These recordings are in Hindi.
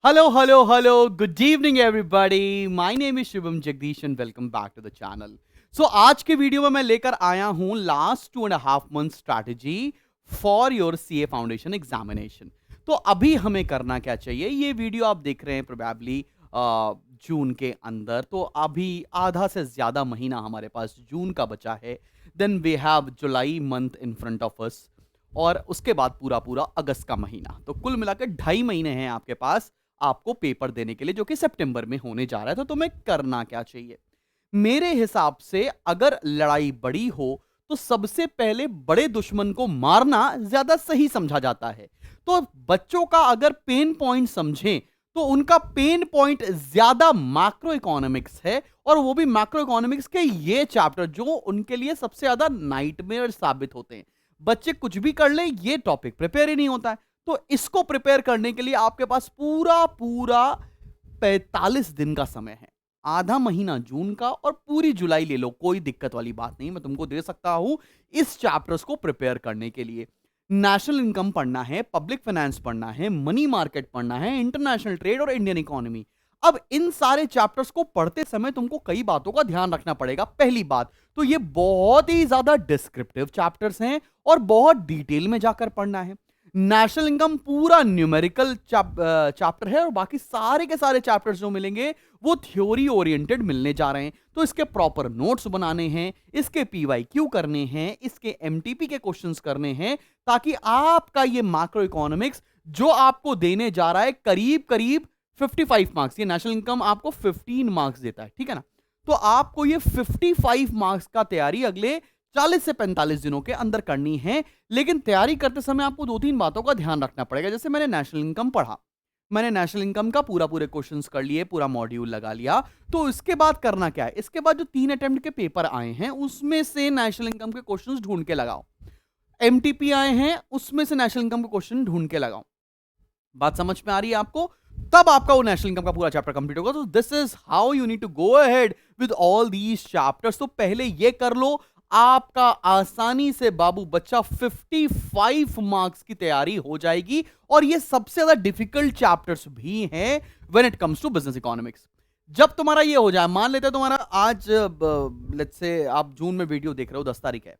Hello, hello, hello. Good evening, everybody. My name is Shubham Jagdish and welcome back to the channel. So आज के वीडियो में मैं लेकर आया हूं last 2.5 month strategy for your CA foundation examination. तो अभी हमें करना क्या चाहिए, ये वीडियो आप देख रहे हैं प्रोबेबली जून के अंदर, तो अभी आधा से ज्यादा महीना हमारे पास जून का बचा है। Then we have July month in front of us और उसके बाद पूरा पूरा अगस्त का महीना, तो कुल मिलाकर 2.5 महीने हैं आपके पास आपको पेपर देने के लिए, जो कि सितंबर में होने जा रहा है। तो तुम्हें करना क्या चाहिए मेरे हिसाब से, अगर लड़ाई बड़ी हो तो सबसे पहले बड़े दुश्मन को मारना ज्यादा सही समझा जाता है। तो बच्चों का अगर पेन पॉइंट समझें तो उनका पेन पॉइंट ज्यादा मैक्रो इकोनॉमिक्स है, और वो भी मैक्रो इकोनॉमिक्स के ये चैप्टर जो उनके लिए सबसे ज्यादा नाइटमेयर साबित होते हैं। बच्चे कुछ भी कर ले, ये टॉपिक प्रिपेयर ही नहीं होता है। तो इसको प्रिपेयर करने के लिए आपके पास पूरा पूरा 45 दिन का समय है। आधा महीना जून का और पूरी जुलाई ले लो, कोई दिक्कत वाली बात नहीं, मैं तुमको दे सकता हूं इस चैप्टर्स को प्रिपेयर करने के लिए। नेशनल इनकम पढ़ना है, पब्लिक फाइनेंस पढ़ना है, मनी मार्केट पढ़ना है, इंटरनेशनल ट्रेड और इंडियन इकोनॉमी। अब इन सारे चैप्टर्स को पढ़ते समय तुमको कई बातों का ध्यान रखना पड़ेगा। पहली बात तो ये बहुत ही ज्यादा डिस्क्रिप्टिव चैप्टर्स हैं और बहुत डिटेल में जाकर पढ़ना है। नेशनल इनकम पूरा न्यूमेरिकल चैप्टर है और बाकी सारे के सारे चैप्टर्स जो मिलेंगे वो थ्योरी ओरिएंटेड मिलने जा रहे हैं। तो इसके प्रॉपर नोट्स बनाने हैं, इसके पीवाईक्यू करने हैं, इसके एमटीपी के क्वेश्चंस करने हैं, ताकि आपका ये मैक्रो इकोनॉमिक्स जो आपको देने जा रहा है करीब करीब 55 मार्क्स, ये नेशनल इनकम आपको 15 मार्क्स देता है, ठीक है ना। तो आपको ये 55 मार्क्स का तैयारी अगले 40 से 45 दिनों के अंदर करनी है। लेकिन तैयारी करते समय आपको 2-3 बातों का ध्यान रखना पड़ेगा। जैसे मैंने नेशनल इनकम पढ़ा, मैंने नेशनल इनकम का पूरे क्वेश्चंस कर लिए, पूरा मॉड्यूल लगा लिया। तो इसके बाद करना क्या है, इसके बाद जो 3 अटेम्प्ट के पेपर आए हैं उसमें से नेशनल इनकम के क्वेश्चंस ढूंढ के लगाओ। एमटीपी आए हैं उसमें से नेशनल इनकम के क्वेश्चन ढूंढ के लगाओ। बात समझ में आ रही है आपको? तब आपका वो नेशनल इनकम का पूरा चैप्टर कंप्लीट होगा। तो this is how you need to go ahead with all these chapters. तो पहले ये कर लो, आपका आसानी से बाबू बच्चा 55 मार्क्स की तैयारी हो जाएगी। और ये सबसे ज्यादा डिफिकल्ट चैप्टर्स भी हैं when it comes to business economics. जब तुम्हारा ये हो जाए, मान लेते हैं तुम्हारा आज लेट्स से आप जून में वीडियो देख रहे हो, 10 तारीख है,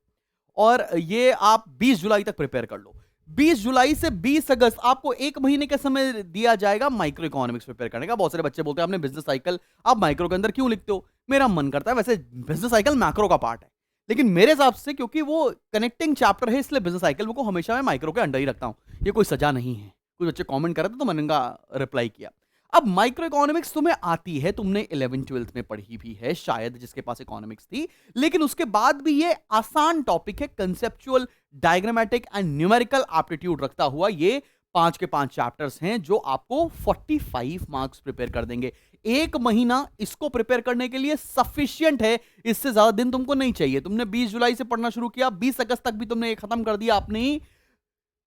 और ये आप 20 जुलाई तक प्रिपेयर कर लो। 20 जुलाई से 20 अगस्त आपको 1 महीने का समय दिया जाएगा माइक्रो इकोनॉमिक्स प्रिपेयर करने का। बहुत सारे बच्चे बोलते हैं आपने बिजनेस साइकिल आप माइक्रो के अंदर क्यों लिखते हो? मेरा मन करता है, वैसे बिजनेस साइकिल मैक्रो का पार्ट है, लेकिन मेरे हिसाब से क्योंकि वो कनेक्टिंग चैप्टर है, इसलिए बिजनेस साइकिल को हमेशा मैं माइक्रो के अंडर ही रखता हूं। ये कोई सजा नहीं है। कुछ बच्चे कमेंट कर रहे थे तो मैंने उनका रिप्लाई किया। अब माइक्रो इकोनॉमिक्स तुम्हें आती है, तुमने 11th-12th में पढ़ी भी है शायद, जिसके पास इकोनॉमिक्स थी, लेकिन उसके बाद भी ये आसान टॉपिक है। Conceptual, diagrammatic and numerical aptitude रखता हुआ ये 5 के 5 चैप्टर्स हैं जो आपको 45 मार्क्स प्रिपेयर कर देंगे। 1 महीना इसको प्रिपेयर करने के लिए सफिशियंट है, इससे ज्यादा दिन तुमको नहीं चाहिए। तुमने 20 जुलाई से पढ़ना शुरू किया, 20 अगस्त तक भी तुमने ये खत्म कर दिया अपनी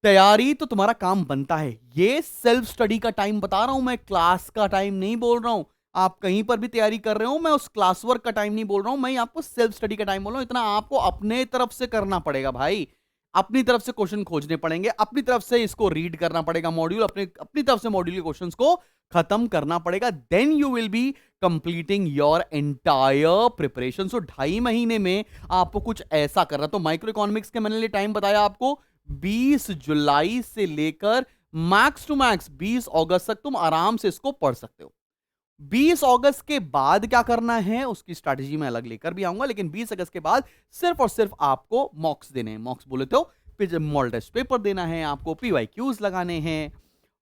तैयारी, तो तुम्हारा काम बनता है। ये सेल्फ स्टडी का टाइम बता रहा हूं मैं, क्लास का टाइम नहीं बोल रहा हूं। आप कहीं पर भी तैयारी कर रहे हो, मैं उस क्लास वर्क का टाइम नहीं बोल रहा हूं, मैं आपको सेल्फ स्टडी का टाइम बोल रहा हूं। इतना आपको अपने तरफ से करना पड़ेगा भाई, अपनी तरफ से क्वेश्चन खोजने पड़ेंगे, अपनी तरफ से इसको रीड करना पड़ेगा, मॉड्यूल अपनी तरफ से मॉड्यूल के क्वेश्चंस को खत्म करना पड़ेगा। Then you will be completing your entire preparation. So 2.5 महीने में आपको कुछ ऐसा करना। तो माइक्रो इकोनॉमिक्स के मैंने टाइम बताया आपको, 20 जुलाई से लेकर मैक्स टू मैक्स 20 अगस्त तक तुम आराम से इसको पढ़ सकते हो। 20 अगस्त के बाद क्या करना है उसकी स्ट्रैटेजी मैं अलग लेकर भी आऊंगा, लेकिन 20 अगस्त के बाद सिर्फ और सिर्फ आपको मॉक्स देने हैं। मॉक्स बोले तो मॉडल टेस्ट पेपर देना है आपको, पीवाईक्यूज लगाने हैं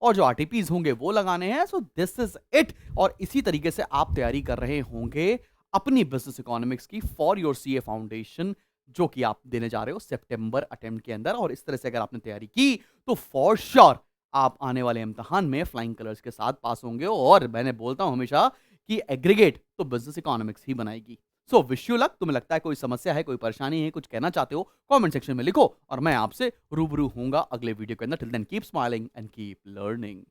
और जो आरटीपीज होंगे वो लगाने हैं। So this is it. और इसी तरीके से आप तैयारी कर रहे होंगे अपनी बिजनेस इकोनॉमिक्स की फॉर योर सीए फाउंडेशन, जो कि आप देने जा रहे हो सितंबर अटेम्प्ट के अंदर। और इस तरह से अगर आपने तैयारी की तो फॉर श्योर आप आने वाले इम्तिहान में फ्लाइंग कलर्स के साथ पास होंगे। और मैंने बोलता हूं हमेशा कि एग्रीगेट तो बिजनेस इकोनॉमिक्स ही बनाएगी। So wish you luck. तुम्हें लगता है कोई समस्या है, कोई परेशानी है, कुछ कहना चाहते हो, कमेंट सेक्शन में लिखो और मैं आपसे रूबरू होऊंगा अगले वीडियो के अंदर। Till then keep smiling and keep learning.